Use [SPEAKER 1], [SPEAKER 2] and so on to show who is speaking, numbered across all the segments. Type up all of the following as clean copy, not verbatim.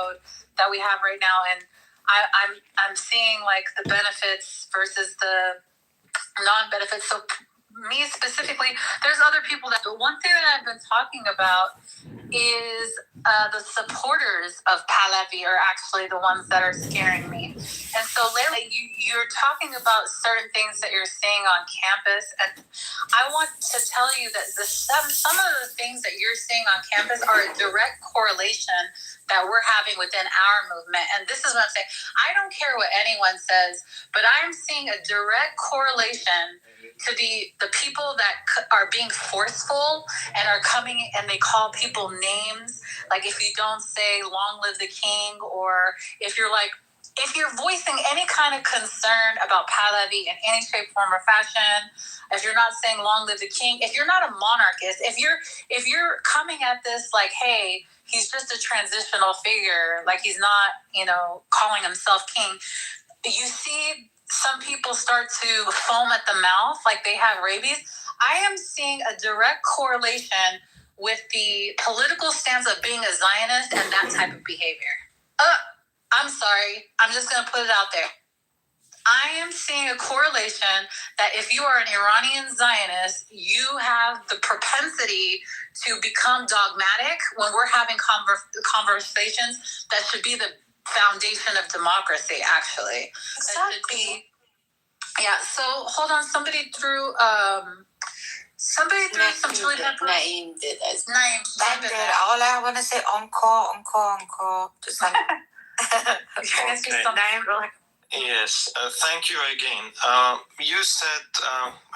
[SPEAKER 1] mode that we have right now, and I'm seeing like the benefits versus the non-benefits. So me specifically, there's other people that, but one thing that I've been talking about is the supporters of Pahlavi are actually the ones that are scaring me. And so lately, you're talking about certain things that you're seeing on campus, and I want to tell you that some of the things that you're seeing on campus are a direct correlation that we're having within our movement. And this is what I'm saying. I don't care what anyone says, but I'm seeing a direct correlation to the people that are being forceful and are coming and they call people names. Like if you don't say long live the king, or if you're voicing any kind of concern about Pahlavi in any shape, form, or fashion, if you're not saying long live the king, if you're not a monarchist, if you're coming at this like, hey, he's just a transitional figure, like he's not, calling himself king, you see some people start to foam at the mouth like they have rabies. I am seeing a direct correlation with the political stance of being a Zionist and that type of behavior. I'm sorry. I'm just going to put it out there. I am seeing a correlation that if you are an Iranian Zionist, you have the propensity to become dogmatic when we're having conversations that should be the foundation of democracy, actually.
[SPEAKER 2] Exactly.
[SPEAKER 1] So hold on. Somebody threw some chili peppers.
[SPEAKER 2] Naeem did.
[SPEAKER 3] Naeem did. All I want to say, encore. To some.
[SPEAKER 1] Okay.
[SPEAKER 4] Yes, thank you again. You said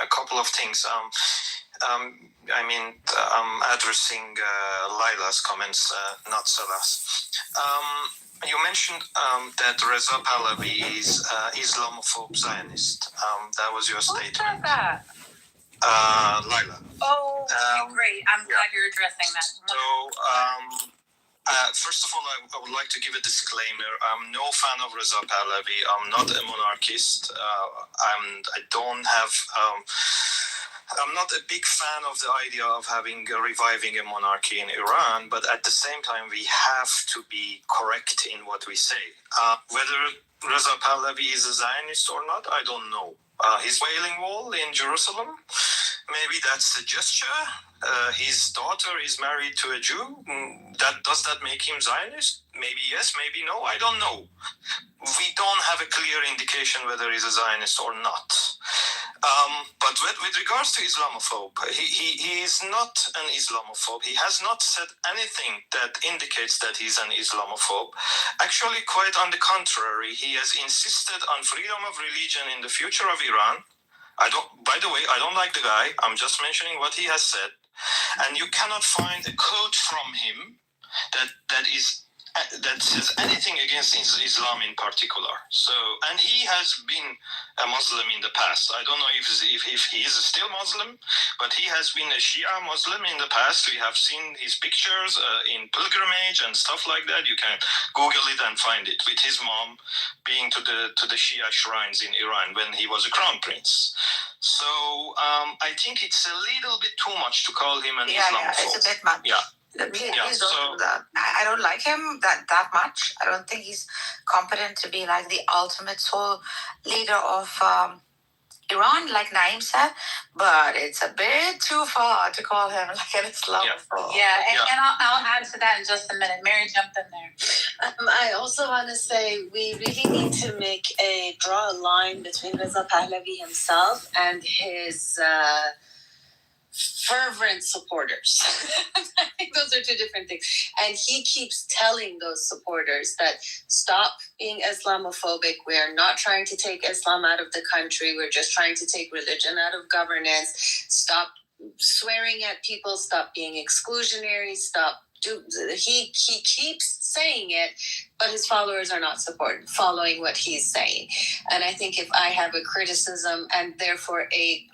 [SPEAKER 4] a couple of things. Addressing Laila's comments, not Salah's. You mentioned that Reza Pahlavi is Islamophobe Zionist. That was your statement.
[SPEAKER 1] Who said that?
[SPEAKER 4] Laila.
[SPEAKER 1] Oh, great. I'm glad you're addressing that.
[SPEAKER 4] So, first of all, I would like to give a disclaimer. I'm no fan of Reza Pahlavi. I'm not a monarchist. I'm not a big fan of the idea of reviving a monarchy in Iran, but at the same time, we have to be correct in what we say. Whether Reza Pahlavi is a Zionist or not, I don't know. His Wailing Wall in Jerusalem, maybe that's a gesture. His daughter is married to a Jew. Does that make him Zionist? Maybe yes, maybe no. I don't know. We don't have a clear indication whether he's a Zionist or not. But with regards to Islamophobe, he is not an Islamophobe. He has not said anything that indicates that he's an Islamophobe. Actually, quite on the contrary, he has insisted on freedom of religion in the future of Iran. By the way, I don't like the guy. I'm just mentioning what he has said. And you cannot find a quote from him that says anything against Islam in particular. So, and he has been a Muslim in the past. I don't know if he is still Muslim, but he has been a Shia Muslim in the past. We have seen his pictures in pilgrimage and stuff like that. You can Google it and find it, with his mom being to the Shia shrines in Iran when he was a crown prince. So I think it's a little bit too much to call him an Islamophobe.
[SPEAKER 3] It's a bit much.
[SPEAKER 4] Yeah.
[SPEAKER 3] Please don't do that. I don't like him that much. I don't think he's competent to be like the ultimate sole leader of Iran, like Naeem said. But it's a bit too far to call him like an Islamophobe.
[SPEAKER 1] And I'll add to that in just a minute. Mary, jump in there.
[SPEAKER 2] I also want to say we really need to draw a line between Reza Pahlavi himself and his fervent supporters. I think those are two different things. And he keeps telling those supporters that stop being Islamophobic. We are not trying to take Islam out of the country. We're just trying to take religion out of governance. Stop swearing at people. Stop being exclusionary. He keeps saying it, but his followers are not following what he's saying. And I think if I have a criticism and therefore a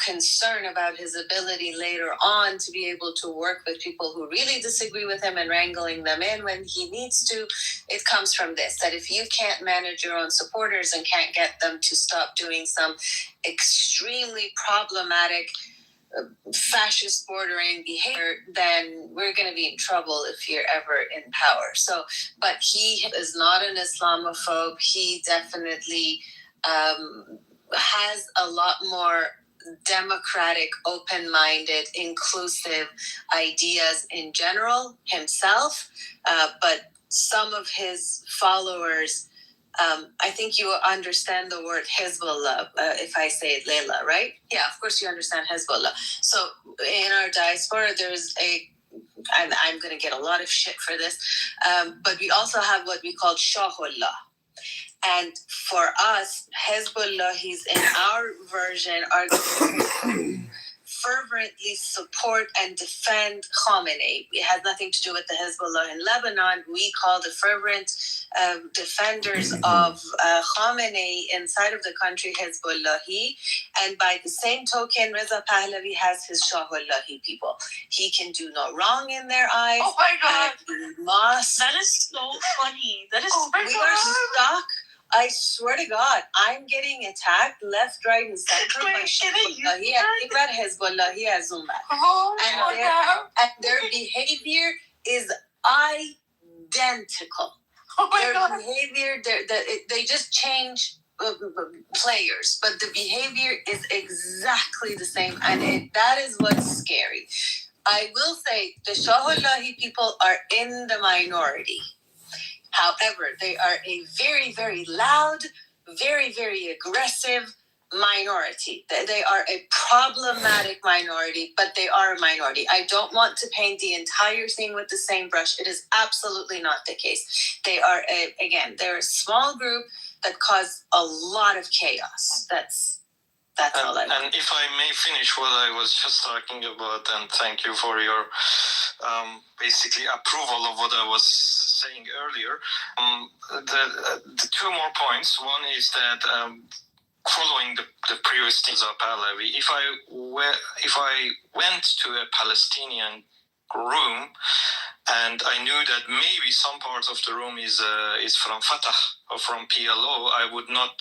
[SPEAKER 2] concern about his ability later on to be able to work with people who really disagree with him and wrangling them in when he needs to, it comes from this, that if you can't manage your own supporters and can't get them to stop doing some extremely problematic fascist bordering behavior, then we're going to be in trouble if you're ever in power. So, but he is not an Islamophobe. He definitely has a lot more democratic, open-minded, inclusive ideas in general himself, but some of his followers, I think you understand the word Hezbollah, if I say it, Leila, right? Yeah, of course you understand Hezbollah. So in our diaspora, there's and I'm going to get a lot of shit for this, but we also have what we call Shahullah. And for us, Hezbollahis in our version are fervently support and defend Khamenei. It has nothing to do with the Hezbollah in Lebanon. We call the fervent defenders of Khamenei inside of the country Hezbollahi. And by the same token, Reza Pahlavi has his Shahullahi people. He can do no wrong in their eyes.
[SPEAKER 3] Oh my God.
[SPEAKER 2] That is so funny. That is we are stuck. I swear to God, I'm getting attacked left, right, and center by Hezbollah, and their behavior is identical. Their behavior, they just change players, but the behavior is exactly the same, and that is what's scary. I will say the Shahullahi people are in the minority. However, they are a very, very loud, very, very aggressive minority. They are a problematic minority, but they are a minority. I don't want to paint the entire thing with the same brush. It is absolutely not the case. They are, they're a small group that cause a lot of chaos. That's all I
[SPEAKER 4] And if I may finish what I was just talking about, and thank you for your basically approval of what I was saying earlier. The two more points. One is that following the previous things of Pahlavi, if I went to a Palestinian room and I knew that maybe some part of the room is from Fatah or from PLO, I would not,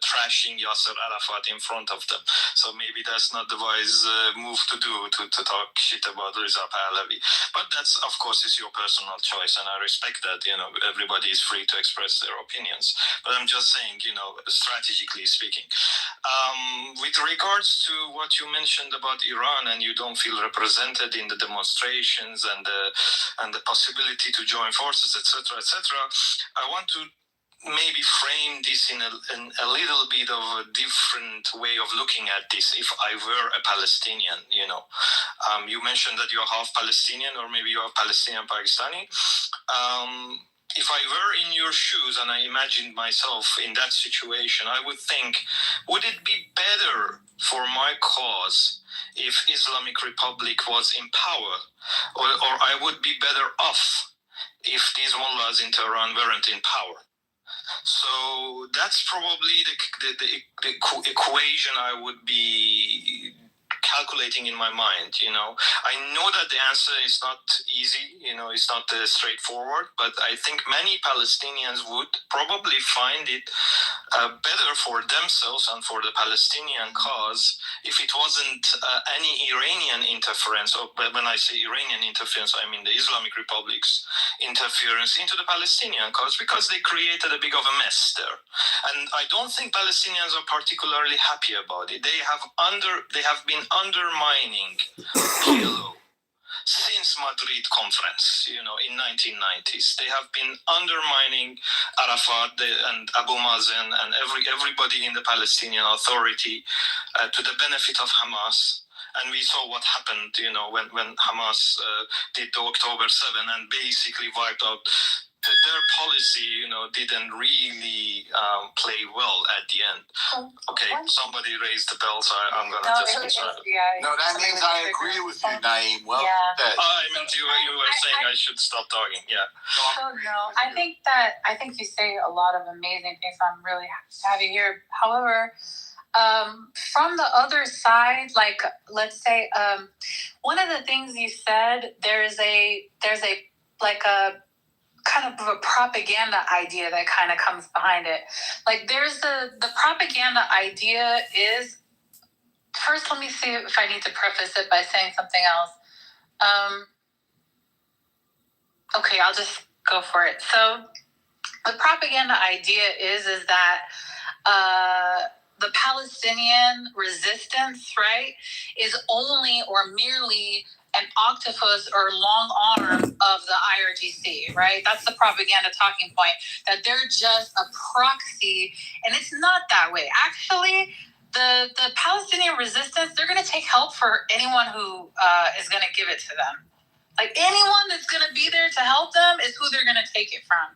[SPEAKER 4] trashing Yasser Arafat in front of them. So maybe that's not the wise move to do, to talk shit about Reza Pahlavi. But that's, of course, is your personal choice, and I respect that. Everybody is free to express their opinions. But I'm just saying, strategically speaking. With regards to what you mentioned about Iran, and you don't feel represented in the demonstrations and the possibility to join forces, etc., I want to maybe frame this in a little bit of a different way of looking at this. If I were a Palestinian, you mentioned that you're half Palestinian, or maybe you're Palestinian Pakistani. If I were in your shoes and I imagined myself in that situation, I would think, would it be better for my cause if Islamic Republic was in power, or I would be better off if these mullahs in Tehran weren't in power? So that's probably the equation I would be calculating in my mind. I know that the answer is not easy, it's not straightforward, but I think many Palestinians would probably find it better for themselves and for the Palestinian cause if it wasn't any Iranian interference. Or when I say Iranian interference, I mean the Islamic Republic's interference into the Palestinian cause, because they created a big of a mess there. And I don't think Palestinians are particularly happy about it. They have been undermining PLO since Madrid conference, in 1990s. They have been undermining Arafat and Abu Mazen and everybody in the Palestinian Authority to the benefit of Hamas. And we saw what happened, when Hamas did the October 7 and basically wiped out. Their policy, didn't really play well at the end. Okay, somebody raised the bell, so I'm going to just...
[SPEAKER 5] No, that means I agree with you, Naeem. Well,
[SPEAKER 4] I meant you were saying I should stop talking, yeah.
[SPEAKER 1] No, I think you say a lot of amazing things. I'm really happy to have you here. However, from the other side, like, let's say, one of the things you said, there's a kind of a propaganda idea that kind of comes behind it. Like, there's the propaganda idea is first, let me see if I need to preface it by saying something else. Okay, I'll just go for it. So the propaganda idea is that the Palestinian resistance, right, is only or merely an octopus or long arm of the IRGC, right? That's the propaganda talking point, that they're just a proxy, and it's not that way. Actually, the Palestinian resistance, they're going to take help for anyone who is going to give it to them. Like, anyone that's going to be there to help them is who they're going to take it from.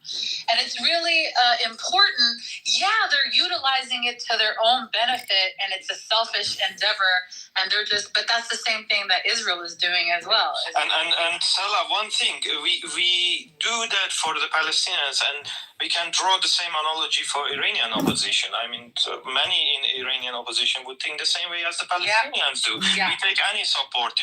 [SPEAKER 1] And it's really important. Yeah, they're utilizing it to their own benefit, and it's a selfish endeavor. And they're just, but that's the same thing that Israel is doing as well.
[SPEAKER 4] And Salah, one thing, we do that for the Palestinians, and we can draw the same analogy for Iranian opposition. I mean, many in Iranian opposition would think the same way as the Palestinians do.
[SPEAKER 1] Yeah.
[SPEAKER 4] We take any support,